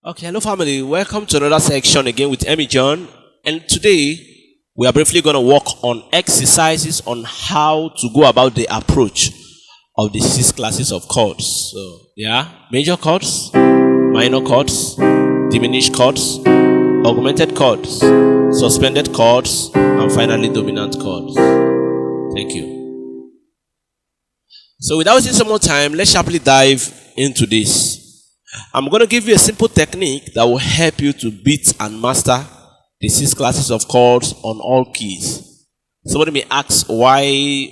Okay, hello family. Welcome to another section again with Emmy John. And today we are briefly going to work on exercises on how to go about the approach of the 6 classes of chords. So, yeah, major chords, minor chords, diminished chords, augmented chords, suspended chords, and finally dominant chords. Thank you. So without wasting some more time, let's sharply dive into this. I'm going to give you a simple technique that will help you to beat and master the 6 classes of chords on all keys. Somebody may ask, why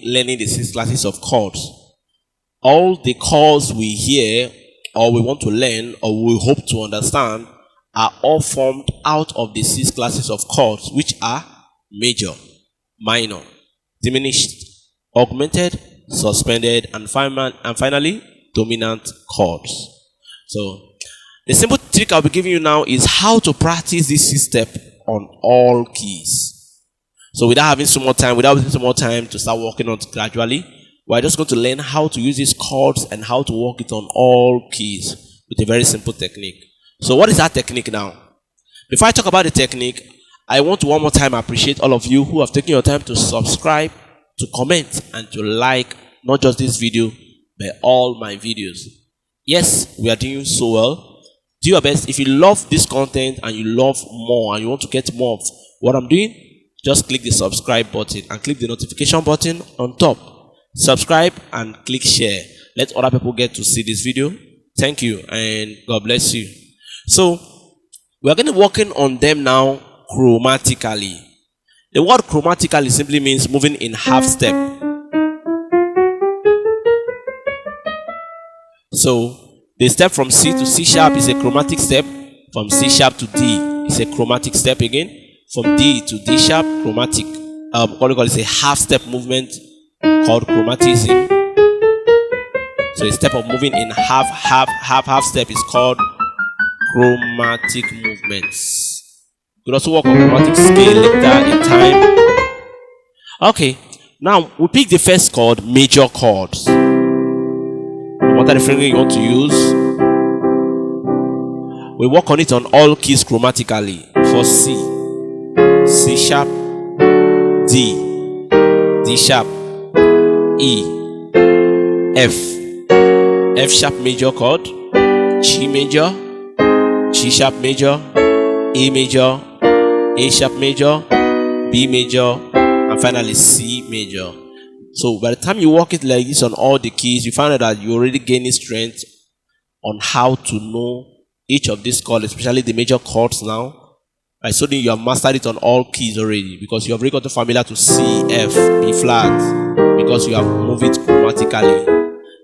learning the 6 classes of chords? All the chords we hear or we want to learn or we hope to understand are all formed out of the 6 classes of chords, which are major, minor, diminished, augmented, suspended, and finally dominant chords. So, the simple trick I'll be giving you now is how to practice this 6 steps on all keys. So, without wasting some more time to start working on it gradually, we're just going to learn how to use these chords and how to work it on all keys with a very simple technique. So, what is that technique now? Before I talk about the technique, I want to one more time appreciate all of you who have taken your time to subscribe, to comment, and to like not just this video, but all my videos. Yes, we are doing so well. Do your best. If you love this content and you love more and you want to get more of what I'm doing, just click the subscribe button and click the notification button on top. Subscribe and click share. Let other people get to see this video. Thank you and God bless you. So, we are going to be working on them now chromatically. The word chromatically simply means moving in half step. So, the step from C to C sharp is a chromatic step. From C sharp to D is a chromatic step again. From D to D sharp, chromatic. It's a half step movement called chromatism. So, a step of moving in half step is called chromatic movements. You could also work on chromatic scale later in time. Okay, now we pick the first chord, major chords. What are the fingers you want to use? We work on it on all keys chromatically. For C, C sharp, D, D sharp, E, F, F sharp major chord, G major, G sharp major, A major, A sharp major, B major, and finally C major. So by the time you work it like this on all the keys, you find out that you're already gaining strength on how to know each of these chords, especially the major chords now. Right, so then you have mastered it on all keys already because you have already gotten familiar to C, F, B flat because you have moved it chromatically.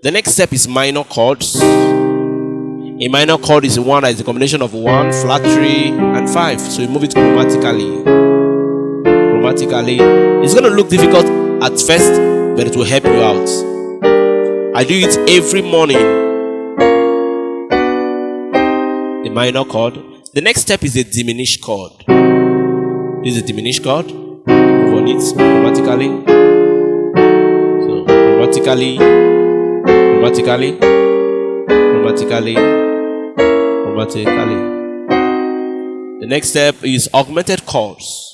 The next step is minor chords. A minor chord is one that is a combination of 1, flat 3, and 5. So you move it chromatically. It's going to look difficult at first, but it will help you out. I do it every morning. The minor chord. The next step is a diminished chord. This is a diminished chord. Move on it chromatically. So chromatically. The next step is augmented chords.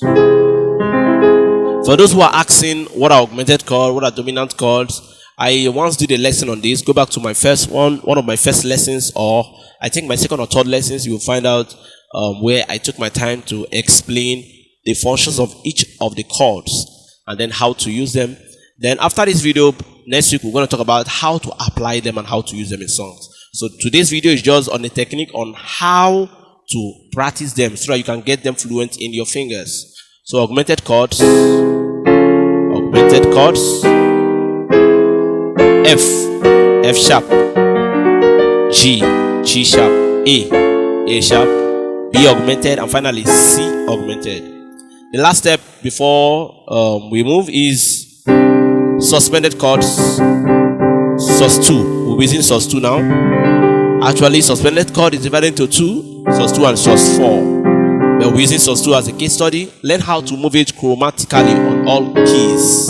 For those who are asking what are augmented chords, what are dominant chords, I once did a lesson on this. Go back to my first one of my first lessons, or I think my second or third lessons. You will find out where I took my time to explain the functions of each of the chords and then how to use them. Then after this video, next week we're going to talk about how to apply them and how to use them in songs. So today's video is just on a technique on how to practice them so that you can get them fluent in your fingers. So augmented chords, F, F sharp, G, G sharp, A sharp, B augmented, and finally C augmented. The last step before we move is suspended chords, sus2. We'll be using sus2 now. Actually, suspended chord is divided into 2, sus2 and sus4. We'll be using sus2 as a case study. Learn how to move it chromatically on all keys.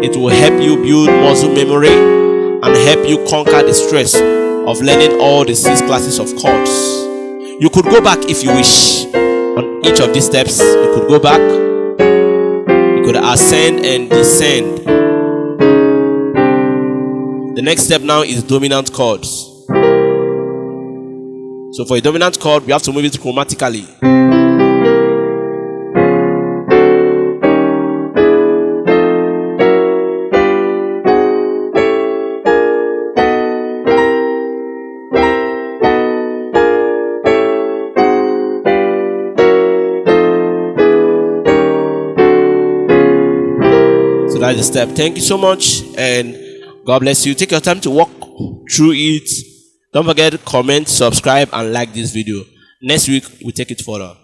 It will help you build muscle memory and help you conquer the stress of learning all the 6 classes of chords. You could go back if you wish. On each of these steps, you could go back. You could ascend and descend. The next step now is dominant chords. So for a dominant chord, we have to move it chromatically. So that's the step. Thank you so much, and God bless you. Take your time to walk through it. Don't forget to comment, subscribe, and like this video. Next week, we'll take it further.